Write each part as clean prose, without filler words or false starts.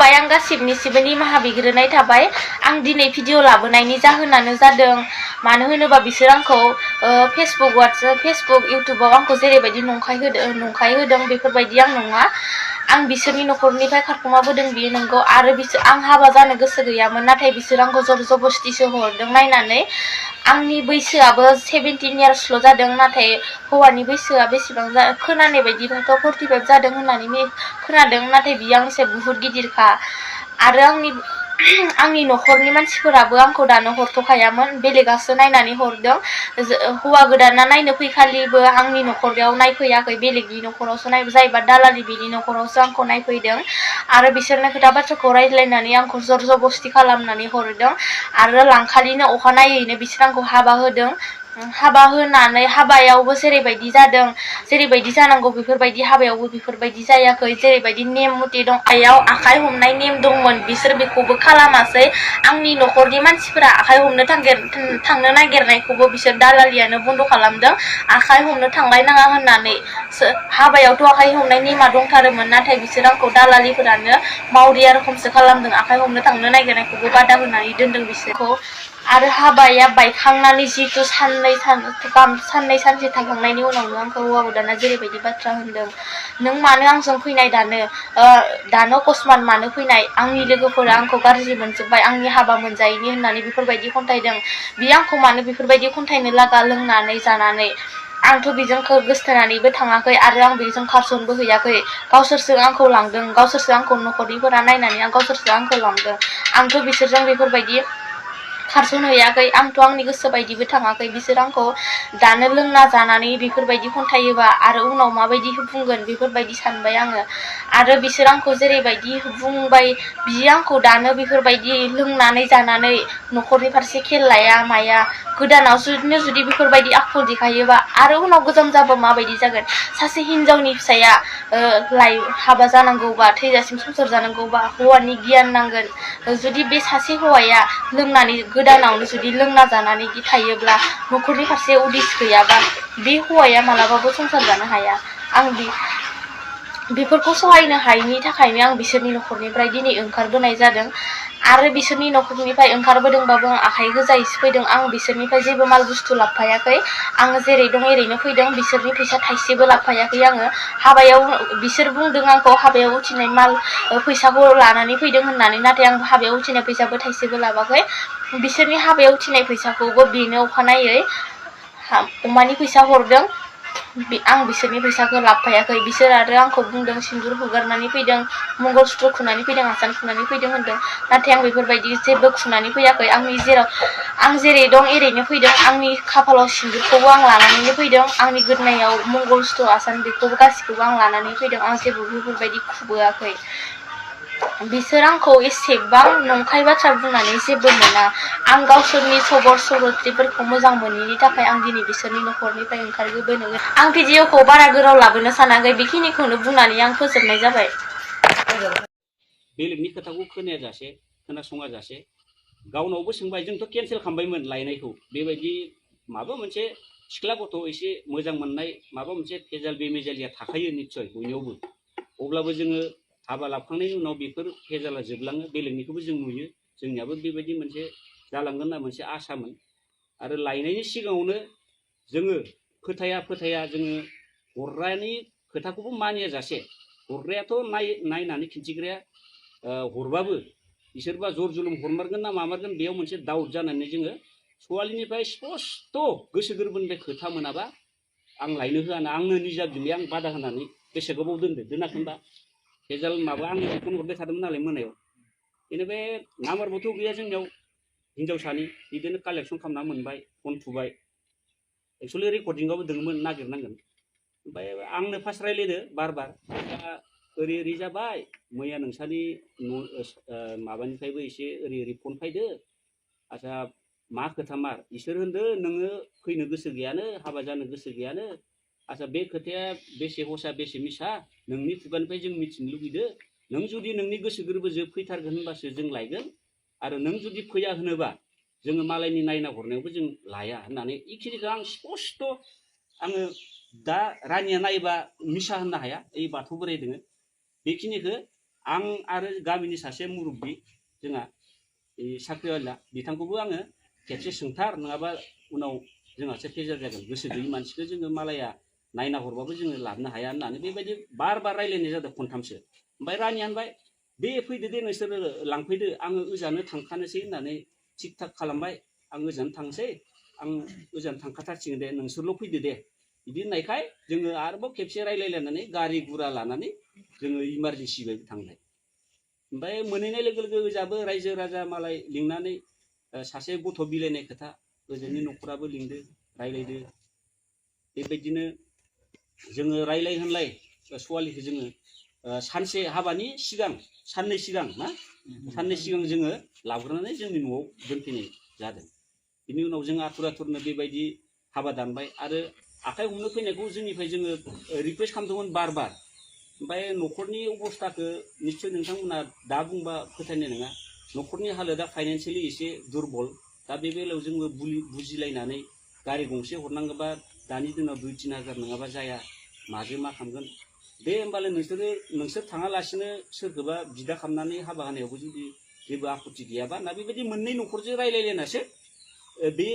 खुलुमबाय आं गासिबनिसिबो निमाहा बिग्रोनाय थाबाय आं दिनै भिडिअ लाबोनायनि जाहोनानो जादों मानो होनोबा बिसोर आंखौ फेसबुक इउटुबाव आंखौ जेरैबायदि नंखाय होदों बेफोरबायदि आं नङा आं बिसोरनि नखरनिफ्राय खारखुमाबोदों बियो नंगौ आरो आं हाबा जानो गोसो गैयामोन नाथाय बिसोर आंखौ जबरदस्तिसो हरदों नायनानै आंनि बैसोआबो 17 इयार्सल' जादों नाथाय हौवानि बैसोआ बेसेबां खोनानाय बायदिबाथ' 45 जादों होननानै खोनादों नाथाय बियो आंनिसाय बुहुत गिदिरखा आरो आंनि नखरनि मानसिफोराबो आंखौ दानो हरथ'खायामोन बेलेगासो नायनानै हरदों हौवा गोदाना नायनो फैखालिबो आंनि नखराव नायफैयाखै बेलेगनि नखरावसो जायबा दालालि बिनि नखरावसो आंखौ नायफैदों आरो बिसोरनो खोथा बाथ्राखौ रायज्लायनानै आंखौ जबरदस्ति खालामनानै हरदों आरो लांखालिनो अखानायैनो बिसोर आंखौ हाबा होदों हाबा होनानै हाबायावबो जेरैबायदि जादों जेरैबायदि जानांगौ बेफोरबायदि हाबायावबो बेफोरबायदि जायाखै जेरैबायदि नेम मथे दं आखाइ हमनाय नेम दंमोन बिसोर बेखौबो खालामासै आंनि नखरनि मानसिफोरा आखाइ हमनो थांनो नागिरनायखौबो बिसोर दालालियानो बन्द खालामदों आखाइ हमनो थांलायनाङा होननानै हाबायावथ' आखाइ हमनाय नेमा दंथारोमोन नाथाय बिसोर आंखौ दालालिफोरानो मावरिया रोखोमसो खालामदों आखाइ हमनो थांनो नागिरनायखौबो बादा होनानै दोनदों बिसोरखौ आरो हाबाया बायखांनानै जिहेतु साननै सानसे थांखांनायनि उनावनो आंखौ हौवा गोदाना जेरैबायदि बाथ्रा होनदों नों मानो आंजों फैनाय दानो अकस्मात मानो फैनाय आंनि लोगोफोरा आंखौ गाज्रि मोनजोब्बाय आंनि हाबा मोनजायैनि होननानै बेफोरबायदि खन्थाइदों बियो आंखौ मानो बेफोरबायदि खन्थाइनो लागा लोंनानै जानानै आंथ' बेजों गोसथोनानैबो थाङाखै आरो आं बेजों खारसनबो हैयाखै गावसोरसो आंखौ लांदों गावसोरसो आंखौ नखरनिफोरा नायनानै गावसोरसो आंखौ लांदों आंथ' बिसोरजों बेफोरबायदि खारसन हैयाखै आंथ' आंनि गोसो बायदिबो थाङाखै बिसोर आंखौ दानो लोंना जानानै बेफोरबायदि खन्थायोबा आरो उनाव माबायदि बुंगोन बेफोरबायदि सानबाय आङो आरो बिसोर आंखौ जेरैबायदि बुंबाय बियो आंखौ दानो बेफोरबायदि लोंनानै जानानै नखरनि फारसे खेल लाया माया गोदानाव जुदि बेफोरबायदि आखल देखायोबा आरो उनाव गोजाम जाबा माबायदि जागोन सासे हिनजावनि फिसाया हाबा जानांगौबा थैजासिम संसार जानांगौबा हौवानि गियान नांगोन जुदि बे सासे हौवाया लोंनानै गोदानावनो जुदि लोंना जानानै थायोब्ला नखरनि फारसे उदिस गैयाबा बे हौवाया मालाबाबो संसार जानो हाया आं बेफोरखौ सहायनो हायैनि थाखायनो आं बिसोरनि नखरनिफ्राय दिनै ओंखारबोनाय जादों आरो बिसोरनि नखरनिफ्राय ओंखारबोदोंबाबो आं आखाइ गोजायैसो फैदों आं बिसोरनिफ्राय जेबो माल बुस्थु लाबोफायाखै आङो जेरै दं एरैनो फैदों बिसोरनि फैसा थाइसेबो लाबोफायाखै आङो हाबायाव बिसोर बुंदों आंखौ हाबायाव उथिनाय माल फैसाखौ लानानै फैदों होननानै नाथाय आं हाबायाव उथिनाय फैसाबो थाइसेबो लाबाखै बिसोरनि हाबायाव उथिनाय फैसाखौबो बेनो अखानायै अमानि फैसा हरदों आं बिसोरनि फैसाखौ लाबोफायाखै बिसोर आरो आंखौ बुंदों सिन्दुर हुगारनानै फैदों मंगलसूत्र खुनानै फैदों आसान खुनानै फैदों होनदों नाथाय आं बेफोरबायदि जेबो खुनानै फैयाखै आं जेरै दं एरैनो फैदों आंनि खाफालाव सिन्दुरखौबो आं लानानैनो फैदों आंनि गोदोनायाव मंगलसूत्र आसान बेखौबो गासिखौबो आं लानानै फैदों आं जेबो बेफोरबायदि खुबोआखै बिसोर आंखौ एसेबां नंखाय बाथ्रा बुंनानै जेबो मोना आं गावसोरनि सरित्रफोरखौ मोजां मोनैनि थाखाय आं दिनै बिसोरनि नखरनिफ्राय ओंखारबोनो आं भिडिअखौ बारा गोलाव लाबोनो सानाखै बेखिनिखौनो बुंनानै आं फोजोबनाय जाबाय बेलेगनि खोथाखौ खोनासङा जासे गावनावबो सोंबाय जोंथ' केन्सेल खालामबायमोन लायनायखौ बेबायदि माबा मोनसे सिख्ला गथ' एसे मोजां मोननाय माबा मोनसे भेजाल बेमेजालिया थाखायो निस्सय बयनियावबो अब्लाबो जोङो हाबा लाखांनायनि उनाव बेफोर भेजाला जोबलाङो बेलेगनिखौबो जों नुयो जोंनियाबो बेबायदि मोनसे जालांगोन होनना मोनसे आसामोन आरो लायनायनि सिगाङावनो जोङो फोथाया जोङो हरग्रानि खोथाखौबो मानिया जासे हरग्रायाथ' नायनानै खिन्थिग्राया हरबाबो बिसोरबा जर जुलुम हरमारगोन ना मामारगोन बेयाव मोनसे दाउट जानानै जोङो सवालिनिफ्राय स्पस्ट' गोसो गोरबोनिफ्राय खोथा मोनाबा आं लायनो होआना आंनो निजा बिमाया आं बादा होनानै बेसे गोबाव दोनाखै होनबा भेजाल माबा आंनो फन हरबाय थादोंमोन नालाय मोनायाव बेनिफ्राय नाम्बारबोथ' गैया जोंनियाव हिनजावसानि बिदिनो कालेक्सन खालामना मोनबाय फन थुबाय एक्सुवेलि रेकर्डिंआवबो दङमोन नागिरनांगोन ओमफ्राय आंनो फार्स्ट रायलायदो बार ओरै जाबाय मैया नोंसानि माबानिफ्रायबो एसे ओरै फन फैदो आच्छा मा खोथा मार इसोर होनदो नोङो फैनो गोसो गैयानो हाबा जानो गोसो गैयानो आच्छा बे खोथाया बेसे हसा बेसे मिसा नोंनि खुगानिफ्राय जों मिथिनो लुगैदो नों जुदि नोंनि गोसो गोरबोजों फैथारगोन होनबासो जों लायगोन आरो नों जुदि फैया होनोबा जोङो मालायनि नायना हरनायावबो जों लाया होननानै इखिनिखौ आं स्पस्ट' आङो दा रानिया नायोबा मिसा होननो हाया ओइ बाथौ बोराइ दोङो बेखिनिखौ आं आरो गामिनि सासे मुरुब्बि जोंहा साख्रिआवला बिथांखौबो आङो खेबसे सोंथार नङाबा उनाव जोंहासो फेजार जागोन गोसो गैयि मानसिखौ जोङो मालाया नायना हरबाबो जोङो लाबोनो हाया होननानै बेबायदि बार रायलायनाय जादों खनथामसो ओमफ्राय रानिया होनबाय दे फैदो दे नोंसोरो लांफैदो आङो ओजानो थांखानोसै होननानै थिग थाक खालामबाय आं ओजानो थांसै आं ओजानो थांखाथारसिगोन दे नोंसोरल' फैदो दे बिदि होननायखाय जोङो आरोबाव खेबसे रायलायलायनानै गारि गुरा लानानै जोङो इमारजेन्सि बायदि थांबाय ओमफ्राय मोनहैनाय लोगो लोगो ओजाबो रायजो राजा मालाय लिंनानै सासे गथ' बिलाइनाय खोथा ओजोंनि न'खराबो लिंदो रायलायदो बेबायदिनो जोङो रायलाय होनलाय सवालिखौ जोङो सानसे हाबानि सिगां साननै सिगां ना साननै सिगां जोङो लाबोनानै जोंनि न'आव दोनफैनाय जादों बिनि उनाव जों आथुर आथुरनो बेबायदि हाबा दानबाय आरो आखाइ हमनो फैनायखौ जोंनिफ्राय जोङो रिकुवेस्ट खालामदोंमोन बार ओमफ्राय न'खरनि अबस्थाखौ निस्सय नोंथांमोना दा बुंबा फोथायनाय नङा न'खरनि हालोदा फाइनान्सियेलि एसे दुरबल दा बे बेलायाव जोङो बुजिलायनानै गारि गंसे हरनांगौबा दानि दिनाव 2-3 हाजार नङाबा जाया माजों मा खालामगोन दे होमबालाय नोंसोर थाङालासिनो सोरखौबा बिदा खालामनानै हाबा होनायावबो जुदि जेबो आपत्ति गैयाबा ना बेबायदि मोननै न'खरजों रायलायलायनासो बे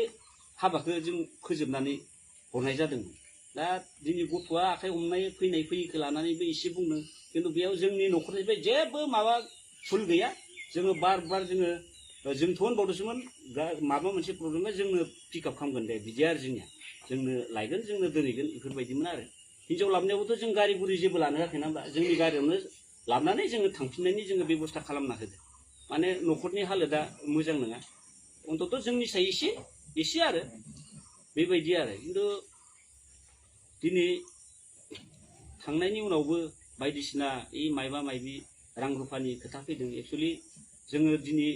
हाबाखौ जों फोजोबनानै हरनाय जादोंमोन दा दिनै गथ'आ आखाइ हमनाय फैयैखौ लानानैबो एसे बुंदों खिन्थु बेयाव जोंनि न'खरनिफ्राय जेबो माबा भुल गैया जोङो बार जोङो जोंथ' होनबावदोंसोमोन माबा मोनसे प्रब्लेमा जोंनो पिकआप खालामगोन दे बिदि आरो जोंनो लायगोन जोंनो दोनहैगोन बेफोरबायदिमोन आरो हिनजाव लाबोनायावबोथ' जों गारि गुरि जेबो लानो होआखै ना होमबा जोंनि गारियावनो लाबोनानै जोङो थांफिननायनि जोङो बेब'स्था खालामना होदो माने न'खरनि हालोदा मोजां नङा अन्तत' जोंनि साय एसे आरो बेबायदि आरो खिन्थु दिनै थांनायनि उनावबो बायदिसिना मायबा मायबि रां रुफानि खोथा फैदों एक्सुवेलि जोङो दिनै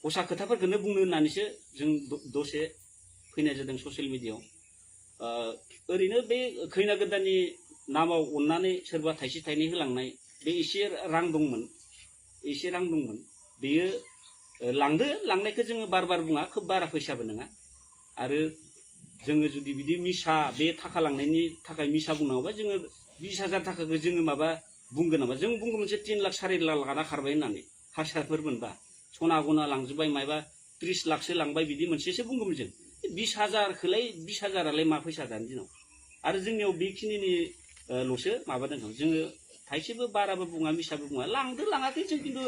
हसा खोथाफोरखौनो बुंनो होननानैसो जों दसे फैनाय जादों ससियेल मिडियायाव ओरैनो बे खैना गोदाननि नामाव अननानै सोरबा थाइसे थाइनै होलांनाय बे एसे रां दंमोन बेयो लांनायखौ जोङो बार बुङा खोब बारा फैसाबो नङा आरो जोङो जुदि बिदि मिसा बे थाखा लांनायनि थाखाय मिसा बुंनांगौबा जोङो 20,000 थाखाखौ जोङो माबा बुंगोन नामा जों बुंगोन मोनसे 3 लाख 4 लाख लाना खारबाय होननानै हारसाफोर मोनबा सना गना लांजोब्बाय मायबा 30 लाखसो लांबाय बिदि मोनसेसो बुंगौमोन जों 20,000खोलाय 20,000आलाय मा फैसा दानि दिनाव आरो जोंनियाव बेखिनिनि ल'सो माबादों जोङो थाइसेबो बाराबो बुङा मिसाबो बुङा लांदो लाङाखै जों खिन्थु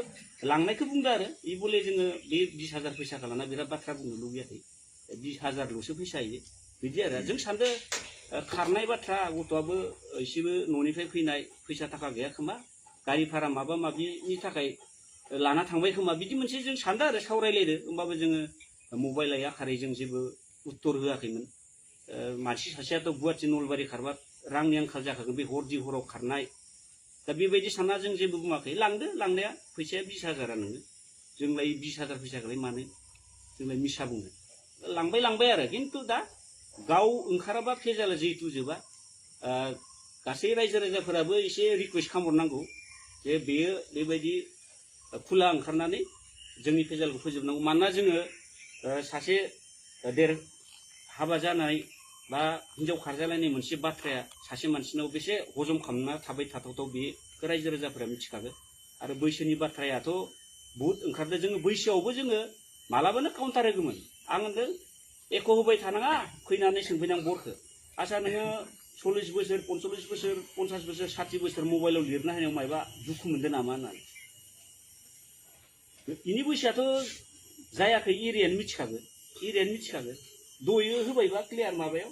लांनायखौ बुंदो आरो इ बले जोङो बे 20,000 फैसाखौ लाना बिराद बाथ्रा बुंनो लुबैयाखै 20,000ल'सो फैसा होयो बिदि आरो जों सानदो खारनाय बाथ्रा गथ'आबो एसेबो न'निफ्राय फैनाय फैसा थाखा गैया खोमा गारि भारा माबा माबिनि थाखाय लाना थांबाय खोमा बिदि मोनसे जों सानदो आरो सावरायलायदो होमबाबो जोङो मबाइल आखारै जों जेबो उत्तर होआखैमोन मानसि सासेयाथ' गुवाहाटि नलबारि खारबा रांनि आंखाल जाखागोन बे हराव खारनाय दा बेबायदि सानना जों जेबो बुङाखै लांदो लांनाया फैसाया 20,000 नोङो जोंलाय 20,000 फैसाखौलाय मानो जोंलाय मिसा बुङो लांबाय आरो खिन्थु दा गाव ओंखाराबा फेजाला जिहेतु जोबा गासै रायजो राजाफोराबो एसे रिकुवेस्ट खालामहरनांगौ जे बेयो बेबायदि खुला ओंखारनानै जोंनि फेजालखौ फोजोबनांगौ मानोना जोङो सासे हाबा जानाय बा हिनजाव खारजालायनाय मोनसे बाथ्राया सासे मानसिनाव बेसे हजम खालामना थाबाय थाथावथाव बेखौ रायजो राजाफोरा मिथिखागोन आरो बैसोनि बाथ्रायाथ' बहुद ओंखारदों जोङो बैसोआवबो जोङो मालाबानो काउन्टार होगौमोन आं होनदों एख' होबाय थानाङा फैनानै सोंफैनां बरखौ आच्छा नोङो 40 बोसोर 45 बोसोर 50 बोसोर 60 बोसोर मबाइलाव लिरना होनायाव मायबा दुखु मोनदों नामा होननानै इनि बैसोआथ' जायाखै एरियानो मिथिखागोन दयो होबायबा क्लियार माबायाव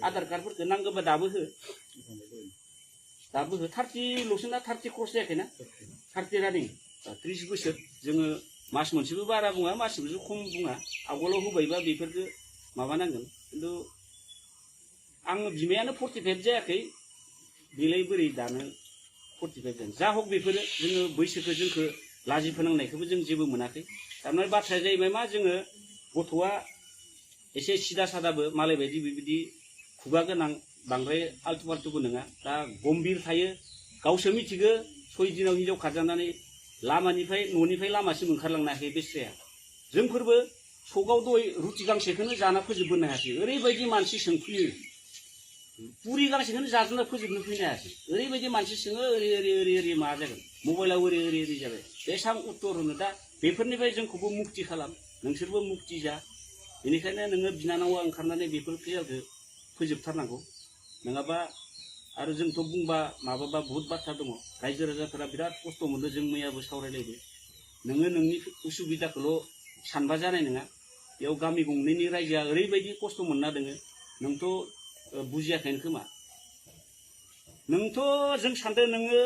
आधार कार्डफोरखौ नांगौबा दाबो हो 30ल'सो ना 30 क्रस जायाखैना 30 रानिं 30 बोसोर जोङो मास मोनसेबो बारा बुङा मास मोनसेबो खम बुङा आवगोलाव होबायबा बेफोरखौ माबानांगोन खिन्थु आं बिमायानो 45 जायाखै बेलाय बोरै दानो 45 जानो जा हक बेफोरो जोङो बैसोखौ जोंखौ लाजि फोनांनायखौबो जों जेबो मोनाखै थारमाने बाथ्राया जाहैबाय मा जोङो गथ'आ एसे सिदा सादाबो मालाय बायदि बेबायदि खुगा गोनां बांद्राय आल्टु फाल्टुबो नङा दा गम्भीर थायो गावसो मिथिगो 6 दिनाव हिनजाव खारजानानै न'निफ्राय लामासिम ओंखारलांनो हायाखै बेस्राया जोंफोरबो सगाव दय रुटि गांसेखौनो जाना फोजोबबोनो हायाखै ओरैबायदि मानसि सोंफैयो पुरि गांसेखौनो जाजोबना फोजोबनो फैनो हायासै ओरैबायदि मानसि सोङो ओरै मा जागोन मबाइलाव ओरै जाबाय बेसां उत्तर होनो दा बेफोरनिफ्राय जोंखौबो मुक्ति खालाम नोंसोरबो मुक्ति जा बेनिखायनो नोङो बिनानावा ओंखारनानै बेफोर क्लियारखौ फोजोबथारनांगौ नङाबा आरो जोंथ' बुंबा माबाबा बहुत बाथ्रा दङ रायजो राजाफोरा बिराद खस्थ' मोनो जों मैयाबो सावरायलायदो नोङो नोंनि उसुबिदाखौल' सानबा जानाय नङा बेयाव गामि गंनैनि रायजोआ ओरैबायदि खस्थ' मोनना दोङो नोंथ' बुजियाखैनो खोमा नोंथ' जों सानदों नोङो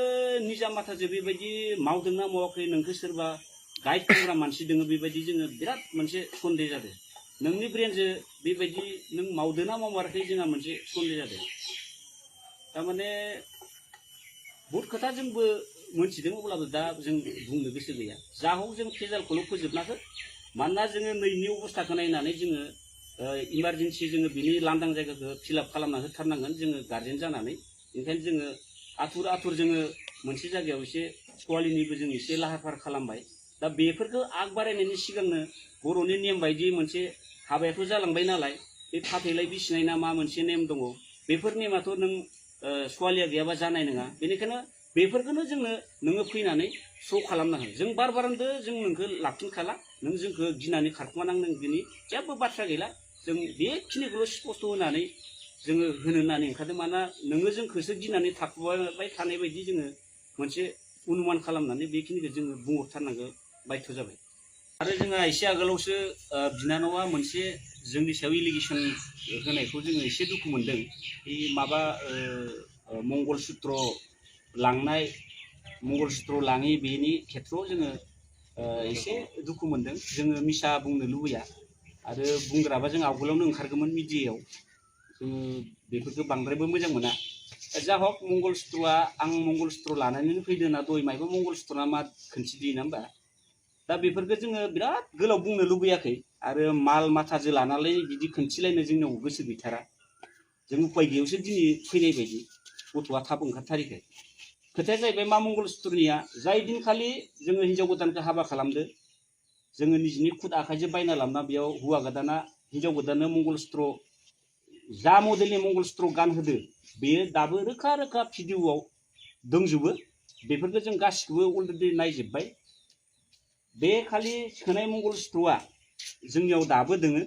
निजा माथाजों बेबायदि मावदोंना मावाखै नोंखौ सोरबा गाइड खालामग्रा मानसि दोङो बेबायदि जोङो बिराद मोनसे सन्देह जादों नोंनि ब्रेनजों बेबायदि नों मावदोंना मावाखै जोंहा मोनसे सन्देह जादों थारमाने बहुत खोथा जोंबो मोनथिदों अब्लाबो दा जों बुंनो गोसो गैया जा हक जों फेजालखौल' फोजोबनाखो मानोना जोङो नैनि अबस्थाखौ नायनानै जोङो इमारजेन्सि जोङो बिनि लांदां जायगाखौ फिलआप खालामना होथारनांगोन जोङो गार्जेन जानानै ओंखायनो जोङो आथुर जोङो मोनसे जायगायाव एसे सवालिनिबो जों एसे लाहार फाहार खालामबाय दा बेफोरखौ आग बारायनायनि सिगांनो बर'नि नेम बायदि मोनसे हाबायाथ' जालांबाय नालाय बे फाथैलाय बिसिनाय ना मा मोनसे नेम दङ बेफोर नेमाथ' नों सवालिया गैयाबा जानाय नङा बेनिखायनो बेफोरखौनो जोंनो नोङो फैनानै श' खालामना हो जों बार बारन्दो जों नोंखौ लाखिनखाला नों जोंखौ गिनानै खारखुमानां नों दिनै जेबो बाथ्रा गैला जों बेखिनिखौल' स्पस्ट' होनानै जोङो होनो होननानै ओंखारदों मानोना नोङो जोंखौसो गिनानै थाखुमाबाय थानाय बायदि जोङो मोनसे अनुमान खालामनानै बेखिनिखौ जोङो बुंहरथारनांगौ बाध्य जाबाय आरो जोंहा एसे आगोलावसो बिनानावा मोनसे जोंनि सायाव इलिगेसन होनायखौ जोङो एसे दुखु मोनदों बे माबा मंगलसूत्र लांनाय मंगलसूत्र लाङि बेनि खेथ्रआव जोङो एसे दुखु मोनदों जोङो मिसा बुंनो लुबैया आरो बुंग्राबा जों आवगोलावनो ओंखारगौमोन मिडियायाव जोङो बेफोरखौ बांद्रायबो मोजां मोना जा हक मंगलसूत्रआ आं मंगलसूत्र लानानैनो फैदों ना दय मायबा मंगलसूत्रना मा खोनथिदों ना होमबा दा बेफोरखौ जोङो बिराद गोलाव बुंनो लुबैयाखै आरो माल माथाजों लानानै बिदि खोनथिलायनो जोंनाव गोसो गैथारा जों उपाय गैयैयावसो दिनै फैनाय बायदि गथ'आ थाब ओंखारथारिखाय खोथाया जाहैबाय मा मंगलसूत्रनिया जाय दिनखालि जोङो हिन्जाव गोदानखौ हाबा खालामदो जोङो निजिनि खुद आखाइजों बायना लाबोना बेयाव हौवा गोदाना हिन्जाव गोदाननो मंगलसूत्र जा मडेलनि मंगलसूत्र गानहोदो बेयो दाबो रोखा रोखा भिडिअआव दंजोबो बेफोरखौ जों गासिखौबो अलरेडि नायजोब्बाय बे खालि सोनाय मंगलसूत्रआ जोंनियाव दाबो दोङो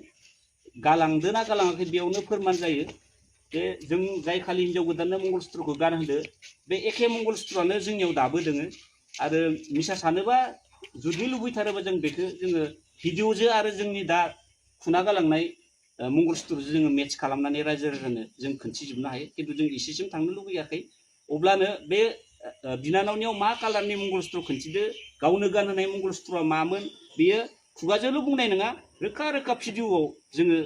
गालांदो ना गालाङाखै बेयावनो फोरमान जायो जे जों जाय खालि हिन्जाव गोदाननो मंगलसूत्रखौ गानहोदो बे एखे मंगलसूत्रआनो जोंनियाव दाबो दोङो आरो मिसा सानोबा जुदि लुबैथारोबा जों बेखौ जोङो भिडिअजों आरो जोंनि दा खुना गालांनाय मंगलसूत्रजों जोङो मेट्च खालामनानै रायजो राजानो जों खोन्थिजोबनो हायो खिन्थु जों एसेसिम थांनो लुबैयाखै अब्लानो बे बिनानावनियाव मा कालारनि मंगलसूत्र खोन्थिदो गावनो गानहोनाय मंगलसूत्रआ मामोन बेयो खुगाजोंल' बुंनाय नङा रोखा रोखा भिडिअआव जोङो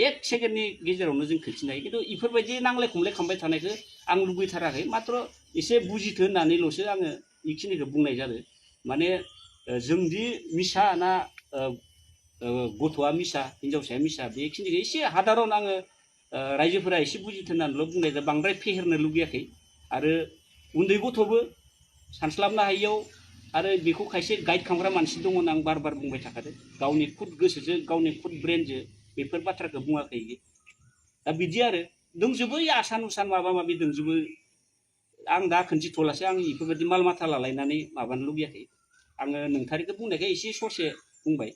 1 सेकेन्डनि गेजेरावनो जों खोन्थिनो हायो खिन्थु इफोरबायदि नांलाय खमलाय खालामबाय थानायखौ आं लुबैथाराखै माथ्र एसे बुजिथो होननानैल'सो आङो बेखिनिखौ बुंनाय जादों माने जोंदि मिसा ना गथ'आ मिसा हिन्जावसाया मिसा बेखिनिखौ एसे हादारन आङो रायजोफोरा एसे बुजिथो होननानैल' बुंनाय जादों बांद्राय फेहेरनो लुबैयाखै आरो उन्दै गथ'बो सानस्लाबनो हायियाव आरो बेखौ खायसे गाइड खालामग्रा मानसि दङ होनना आं बार बार बुंबाय थाखादों गावनि खुद गोसोजों गावनि खुद ब्रेनजों बेफोर बाथ्राखौ बुङाखै दा बिदि आरो दंजोबो आसान उसान माबा माबि दंजोबो आं दा खोन्थिथ'लासै आं बेफोरबायदि माल माथा लालायनानै माबानो लुबैयाखै आङो नोंथारिखौ बुंनायखाय एसे ससे बुंबाय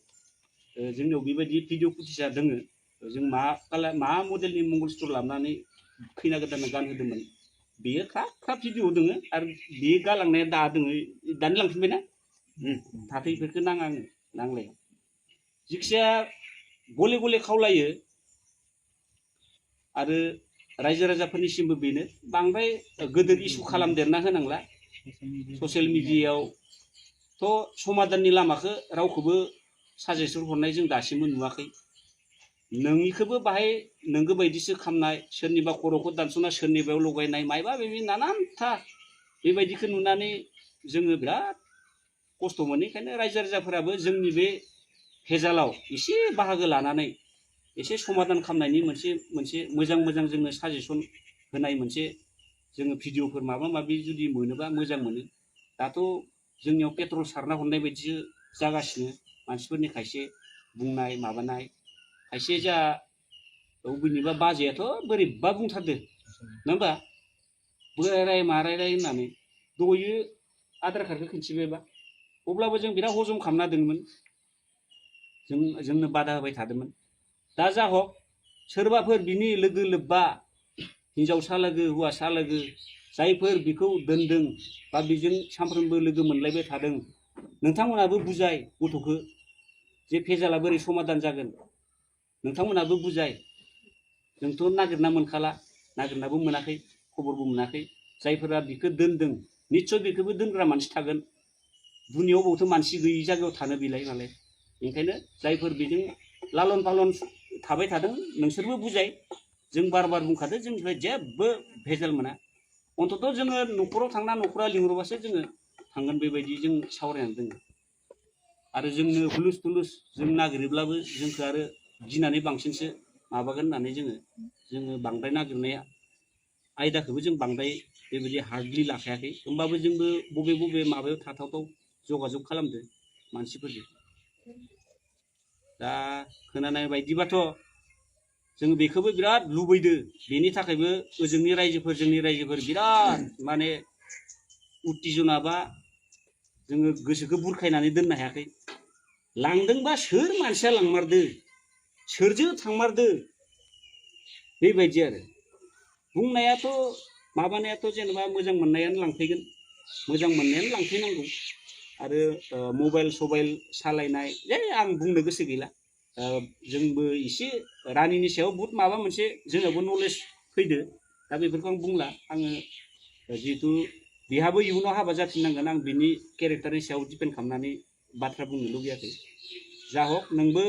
जोंनियाव बेबायदि भिडिअ फुटेजआ दोङो जों मा मडेलनि मंगलसूत्र लाबोनानै खैना गोदाननो गानहोदोंमोन बेयो ख्रा भिडिअ दोङो आरो बे गालांनाया दा दोङो दानो लांफिनबायना थाथै बेफोरखौ नाङा आङो नांलाया जिखिजाया गले गले खावलायो आरो रायजो राजाफोरनिसिमबो बेनो बांद्राय गोदोर इस्यु खालामदेरना होनांला ससियेल मिडियायावथ' समाधाननि लामाखौ रावखौबो साजेसन हरनाय जों दासिमबो नुवाखै नोंनिखौबो बाहाय नोंगो बायदिसो खामनाय सोरनिबा खर'खौ दानस'ना सोरनिबायाव लगायनाय मायबा मायबि नानानथा बेबायदिखौ नुनानै जोङो बिराद खस्थ' मोनो बेखायनो रायजो राजाफोराबो जोंनि बे भेजालाव एसे बाहागो लानानै एसे समाधान खालामनायनि मोनसे मोजां जोंनो साजेसन होनाय मोनसे जोङो भिडिअफोर माबा माबि जुदि मोनोबा मोजां मोनो दाथ' जोंनियाव पेट्रल सारना हरनाय बायदिसो जागासिनो मानसिफोरनि खायसे बुंनाय माबानाय खायसे जा बबेनिबा बाजैयाथ' बोरैबा बुंथारदो नङा होमबा बोराय मारायराय होननानै दयो आधार कार्डखौ खिन्थिबायबा अब्लाबो जों बिराद हजम खालामना दोंमोन जोंनो बादा होबाय थादोंमोन दा जा हक सोरबाफोर बिनि लोगो लोब्बा हिनजावसा लोगो हौवासा लोगो जायफोर बिखौ दोनदों बा बिजों सानफ्रोमबो लोगो मोनलायबाय थादों नोंथांमोनाबो बुजाय गथ'खौ जे भेजाला बोरै समाधान जागोन नोंथांमोनाबो बुजाय जोंथ' नागिरना मोनखाला नागिरनाबो मोनाखै खबरबो मोनाखै जायफोरा बिखौ दोनदों निस्सय बेखौबो दोनग्रा मानसि थागोन दुनियाव बावथ' मानसि गैयि जायगायाव थानो बिलाय मालाय ओंखायनो जायफोर बेजों लालन पालन थाबाय थादों नोंसोरबो बुजाय जों बार बुंखादों जोंनिफ्राय जेबो भेजाल मोना अन्तत जोङो न'खराव थांना न'खरा लिंहरबासो जोङो थांगोन बेबायदि जों सावरायनानै दङ आरो जोंनो हुलुस थुलुस जों नागिरोब्लाबो जोंखौ आरो गिनानै बांसिनसो माबागोन होननानै जोङो बांद्राय नागिरनाया आयदाखौबो जों बांद्राय बेबायदि हार्डलि लाखायाखै होमबाबो जोंबो बबे माबायाव थाथावथाव जगाजग खालामदो मानसिफोरजों दा खोनानाय बायदिबाथ' जों बेखौबो बिराद लुबैदो बेनि थाखायबो जोंनि रायजोफोर बिराद माने उत्तेजना बा जोङो गोसोखौ बुरखायनानै दोननो हायाखै लांदोंबा सोर मानसिया लांमारदो सोरजों थांमारदो बेबायदि आरो बुंनायाथ' माबानायाथ' जेनेबा मोजां मोननायानो लांफैगोन मोजां मोननायानो लांफैनांगौ आरो मबाइल सबाइल सालायनाय जे आं बुंनो गोसो गैला जोंबो एसे रानिनि सायाव बुहुत माबा मोनसे जोंनावबो नलेज फैदो दा बेफोरखौ आं बुंला आङो जिहेतु बिहाबो इयुनाव हाबा जाफिननांगोन आं बिनि केरेक्टारनि सायाव डिपेन्ड खालामनानै बाथ्रा बुंनो लुगैयाखै जा हक नोंबो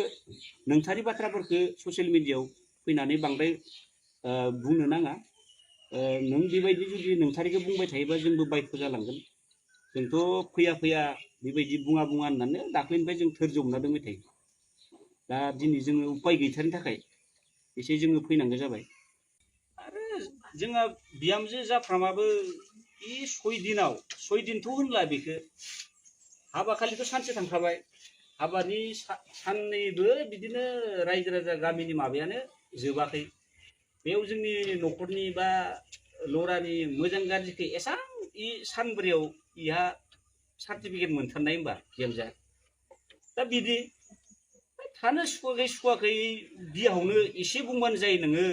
नोंथारि बाथ्राफोरखौ ससियेल मिडियायाव फैनानै बांद्राय बुंनो नाङा नों बेबायदि जुदि नोंथारिखौ बुंबाय थायोबा जोंबो बायख' जालांगोन जोंथ' फैया बेबायदि बुङा होननानै दाख्लैनिफ्राय जों धोर्ज' हमना दोंबाय थायो दा दिनै जोङो उपाय गैथारनि थाखाय एसे जोङो फैनांगौ जाबाय आरो जोंहा बिहामजो जाफ्रामाबो बे 6 दिनथ' होनला बेखौ हाबा खालिथ' सानसे थांखाबाय हाबानि साननैबो बिदिनो रायजो राजा गामिनि माबायानो जोबाखै बेयाव जोंनि न'खरनि बा लरानि मोजां गाज्रिखौ एसां सानब्रैयाव इहा सार्टिफिकेट मोनथारनाय होमबा बिहामजोआ दा बिदि थानो सुखुवाखै बियावनो एसे बुंबानो जायो नोङो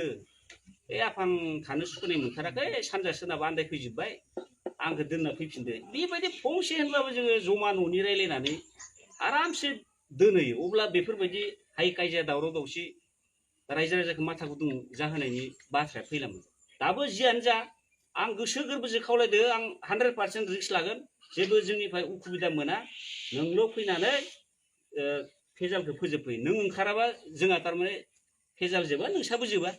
आफां थानो सुखुनाय मोनथाराखै सानजा सोनाबा आन्दायफैजोब्बाय आंखौ दोनना फैफिनदो बेबायदि फंसे होनब्लाबो जोङो जमा न'नि रायलायनानै आरामसे दोनहैयो अब्ला बेफोरबायदि हाइ कायजा दावराव दावसि रायजो राजाखौ माथा गुदुं जाहोनायनि बाथ्राया फैलामोन दाबो जियानो जा आं गोसो गोरबोजों खावलायदो आं 100% रिक्स लागोन जेबो जोंनिफ्राय उसुबिदा मोना नोंल' फैनानै भेजालखौ फोजोबफै नों ओंखाराबा जोंहा थारमाने भेजाल जोबा नोंसाबो जोबा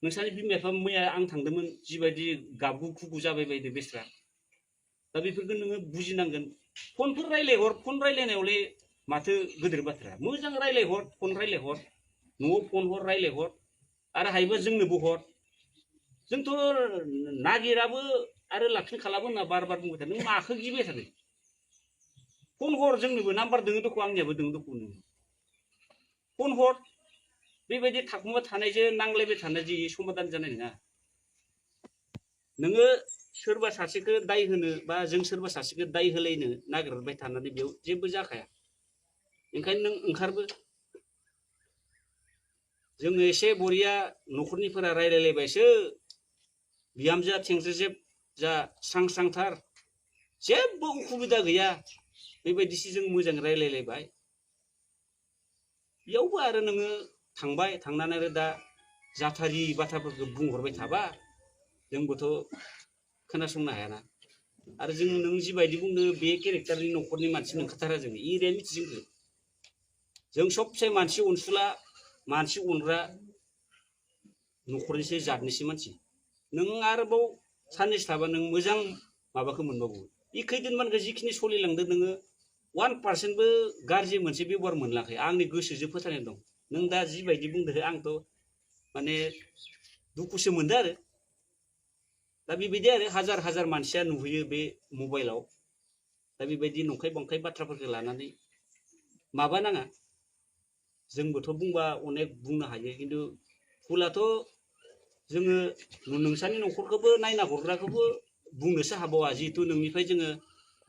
नोंसानि बिमा बिफा मैया आं थांदोंमोन जिबायदि गाबगु खुगु जाबाय बायदो बेस्रा दा बेफोरखौ नोङो बुजिनांगोन फनफोर रायलायहर फन रायलायनायावलाय माथो गोदोर बाथ्रा मोजां रायलायहर फन रायलायहर न'आव फन हर रायलायहर आरो हायोबा जोंनोबो हर जोंथ' नागिराबो आरो लाखिनो खालामो होनना बार बुंबाय थादों नों माखौ गिबाय थादों फन हर जोंनोबो नाम्बार दोङो दख' आंनियाबो दोङो दख' नोङो फन हर बेबायदि थाखुमा थानायजों नांलायबाय थानायजों समाधान जानाय नङा नोङो सोरबा सासेखौ दाय होनो बा जों सोरबा सासेखौ दाय होलायनो नागिरबाय थानानै बेयाव जेबो जाखाया ओंखायनो नों ओंखारबो जोङो एसे बरिया न'खरनिफोरा रायलायलायबायसो बिहामजोआ थेंज्रेजेब जा स्रांथार जेबो उसुबिदा गैया बेबायदिसो जों मोजां रायलायलायबाय बेयावबो आरो नोङो थांबाय थांनानै आरो दा जाथारि बाथ्राफोरखौ बुंहरबाय थाबा जोंबोथ' खोनासंनो हायाना आरो जों नों जिबायदि बुंदों बे केरेक्टारनि न'खरनि मानसि नंखाथारा जों एरिया मिथि जों सबसे मानसि अनसुला मानसि अनग्रा न'खरनिसो जातनिसो मानसि नों आरोबाव साननैसो थाबा नों मोजां माबाखौ मोनबावो इ खैदिनमानखौ जिखिनि सोलिलांदों नोङो 1%बो गाज्रि मोनसे बेबहार मोनलाङाखै आंनि गोसोजों फोथायनाय दं नों दा जिबायदि बुंदों आंथ' माने दुखुसो मोनदों आरो दा बेबायदि आरो हाजार मानसिया नुहैयो बे मबाइलाव दा बेबायदि नंखाय बंखाय बाथ्राफोरखौ लानानै माबा नाङा जोंबोथ' बुंबा अनेक बुंनो हायो खिन्थु भुलाथ' जोङो नोंसानि न'खरखौबो नायना हरग्राखौबो बुंनोसो हाबावा जिहेतु नोंनिफ्राय जोङो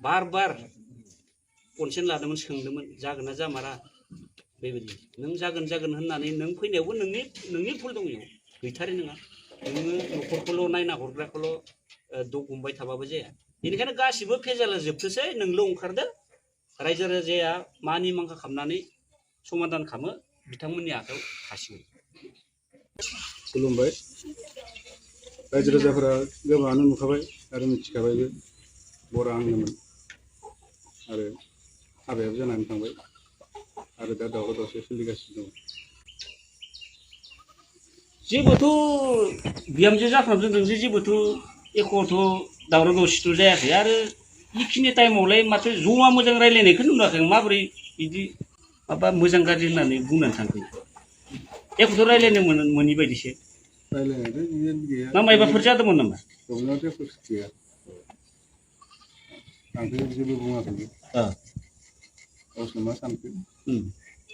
बार बार कनसेन्ट लादोंमोन सोंदोंमोन जागोन ना जामारा बेबायदि नों जागोन जागोन होननानै नों फैनायावबो नोंनि भुल दं इयाव गैथारै नङा नोङो न'खरखौल' नायना हरग्राखौल' दग हमबाय थाबाबो जाया बेनिखायनो गासिबो फेजाला जोबथोसै नोंल' ओंखारदो रायजो राजाया मानि मांखा खालामनानै समाधान खालामो बिथांमोननि आखायाव थासिगोन खुलुमबाय रायजो राजाफोरा गोबाङानो नुखाबाय आरो मिथिखाबायबो बरा आंनोमोन आरो हाबायाबो जानानै थांबाय आरो दा दावराव दावसि सोलिगासिनो दं जेबोथ' बिहामजो जाफ्रामजों जेबोथ' एख'थ' दावराव दावसिथ' जायाखै आरो बेखिनि टाइमावलाय माथो ज'मा मोजां रायज्लायनायखौ नुवाखै माबोरै बिदि माबा मोजां गाज्रि होननानै बुंनानै थांखो एख'थ' रायज्लायनो मोनि बायदिसो रायज्लायनायाथ' गैया ना मायबाफोर जादोंमोन नामा दंनायाथ' एख' गैया आंथ' जेबो बुङाखै गावसोर मा सानखो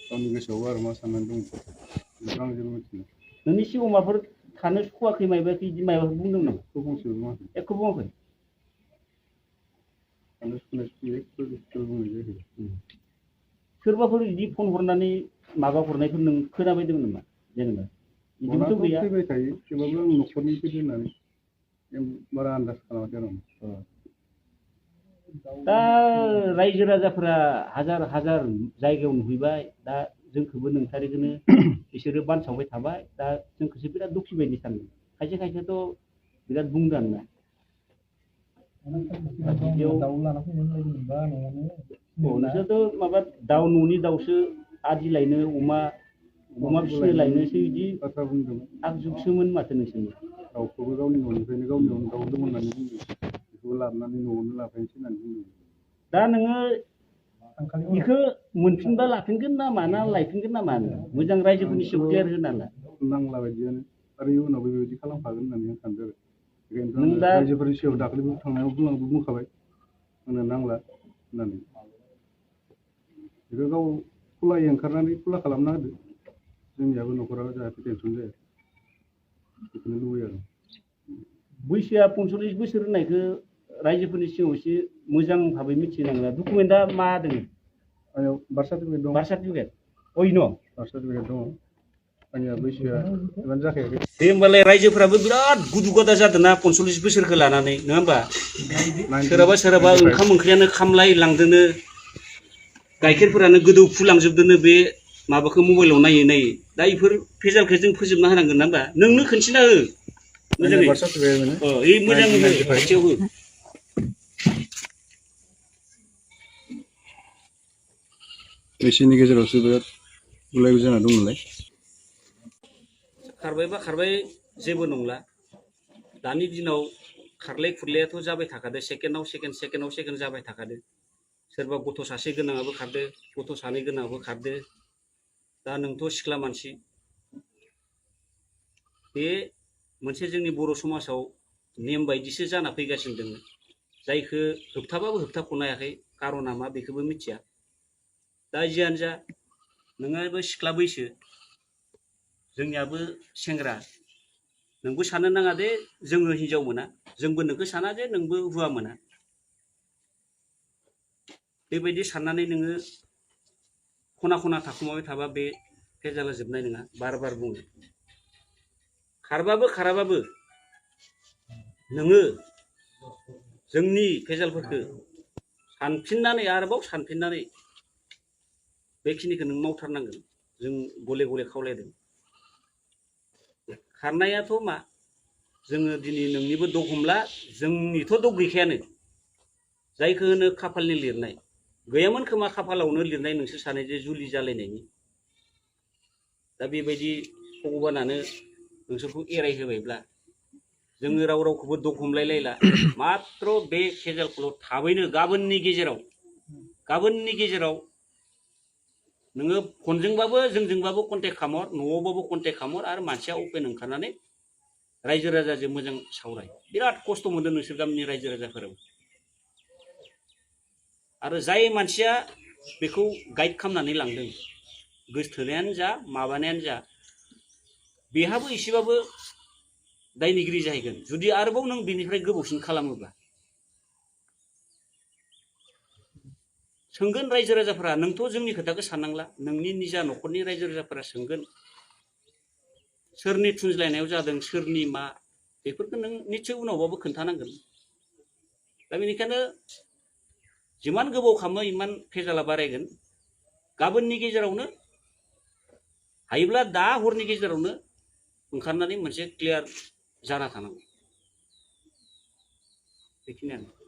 गावनि गोसोआव आरो मा साननानै दं बेखौ आं जेबो मिथिला नोंनि सिगाङाव माबाफोर थानो सुखुवाखै मायबाफोर बिदि मायबाफोर बुंदों नामा एख' फंसेबो बुङाखै एख' बुङाखै थानो सुखुनाय जेबो बुंनाय जायाखै सोरबाफोर बिदि फन हरनानै माबा हरनायखौ नों खोनाबायदों नामा जेनेबा बिदिबोथ' गैया फैबाय थायो थेवबाबो आं न'खरनि फैदो होननानै बारा आन्दाज खालामाखै आरो दा रायजो राजाफोरा हाजार हाजार जायगायाव नुहैबाय दा जोंखौबो नोंथारिखौनो बिसोरो बानसावबाय थाबाय दा जोंखौसो बिराद दुखि बायदि सानो खायसे खायसेथ' बिराद बुंदों ना दाउ लाना फैनो नोंसोरथ' माबा दाउ न'नि दाउसो आदि लायनो अमा फिसिनो लायनोसो बिदि बाथ्रा बुंदों आगजुगसोमोन माथो नोंसोरनि दाउखौबो गावनि न'निफ्रायनो गावनियावनो दाउ दं होननानै बुंदों बेखौबो लाबोनानै न'आवनो लाफैनोसै होननानै बुंदों दा नोङो बेखौ मोनफिनबा लाफिनगोन ना माना लायफिनगोन ना मानो मोजां रायजोफोरनि सिगाङाव क्लियार होना ला नांला बायदियानो आरो इयुनावबो बेबायदि खालामखागोन होननानै आं सानदों आरो नों दा रायजोफोरनि सिगाङाव दाखालिबो थांनायाव बुंखाबाय आंनो नांला होननानै बेखौ गाव खुलायै ओंखारनानै खुला खालामना होदो जोंनियाबो न'खराव जाहाथे टेनसन जाया बेखौनो लुबैयो आरो बैसोआ 45 बोसोर होननायखौ रायजोफोरनि सिगाङाव एसे मोजां भाबै मिथिनांगोन डकुमेन्टआ मा दङ आंनियाव बार्थ सार्टिफिकेट दं बार्थ सार्टिफिकेट अयन' बार्थ सार्टिफिकेट दङ आंनिया बैसोआ इमान जाखायाखै दे होमबालाय रायजोफोराबो बिराद गुदु गदा जादोंना 45 बोसोरखौ लानानै नङा होमबा सोरहाबा ओंखाम ओंख्रियानो खामलाय लांदोनो गाइखेरफोरानो गोदौफुलांजोबदोनो बे माबाखौ मबाइलाव नायै नायै दा बेफोर फेजालखौ जों फोजोबना होनांगोन ना होमबा नोंनो खोन्थिना हो मोजाङै बार्थ सार्टिफिकेट मोनो मोजां खाथियाव हो बिसोरनि गेजेरावसो बिराद गुलाय गुजाय जाना दं नालाय खारबायबा खारबाय जेबो नंला दानि दिनाव खारलाय खुरलायाथ' जाबाय थाखादो सेकेन्डआव सेकेन्ड जाबाय थाखादो सोरबा गथ' सासे गोनाङाबो खारदो गथ' सानै गोनाङाबो खारदो दा नोंथ' सिख्ला मानसि बे मोनसे जोंनि बर' समाजाव नेम बायदिसो जाना फैगासिनो दङ जायखौ होबथाबाबो होबथाख'नो हायाखै कारना मा बेखौबो मिथिया दा जियानो जा नोंहाबो सिख्ला बैसो जोंनियाबो सेंग्रा नोंबो साननो नाङा दे जोङो हिनजाव मोना जोंबो नोंखौ साना जे नोंबो हौवा मोना बेबायदि साननानै नोङो खना खना थाखुमाबाय थाबा बे फेजाला जोबनाय नङा बार बार बुङो खारबाबो खाराबाबो नोङो जोंनि फेजालफोरखौ सानफिननानै आरोबाव सानफिननानै बेखिनिखौ नों मावथारनांगोन जों गले गले खावलायदों खारनायाथ' मा जोङो दिनै नोंनिबो दग हमला जोंनिथ' दग गैखायानो जायखौ होनो खाफालनि लिरनाय गैयामोन खोमा खाफालावनो लिरनाय नोंसोर सानै जे जुलि जालायनायनि दा बेबायदि भगबानानो नोंसोरखौ एरायहोबायब्ला जोङो रावखौबो दग हमलायलायला मात्र बे फेजालखौल' थाबैनो गाबोननि गेजेराव नोङो फनजोंबाबो जोंजोंबाबो कन्टेक्ट खालामहर न'आवबाबो कन्टेक्ट खालामहर आरो मानसिया अपेन ओंखारनानै रायजो राजाजों मोजां सावराय बिराद खस्थ' मोनदों नोंसोर गामिनि रायजो राजाफोराव आरो जाय मानसिया बेखौ गाइड खालामनानै लांदों गोसथोनायानो जा माबानायानो जा बेहाबो एसेबाबो दायनिगिरि जाहैगोन जुदि आरोबाव नों बिनिफ्राय गोबावसिन खालामोब्ला सोंगोन रायजो राजाफोरा नोंथ' जोंनि खोथाखौ साननांला नोंनि निजा न'खरनि रायजो राजाफोरा सोंगोन सोरनि थुनज्लायनायाव जादों सोरनि मा बेफोरखौ नों निश्चय उनावबाबो खोन्थानांगोन दा बेनिखायनो जिमान गोबाव खालामो इमान भेजाला बारायगोन गाबोननि गेजेरावनो हायोब्ला दा हरनि गेजेरावनो ओंखारनानै मोनसे क्लियार जाना थानांगौ बेखिनियानो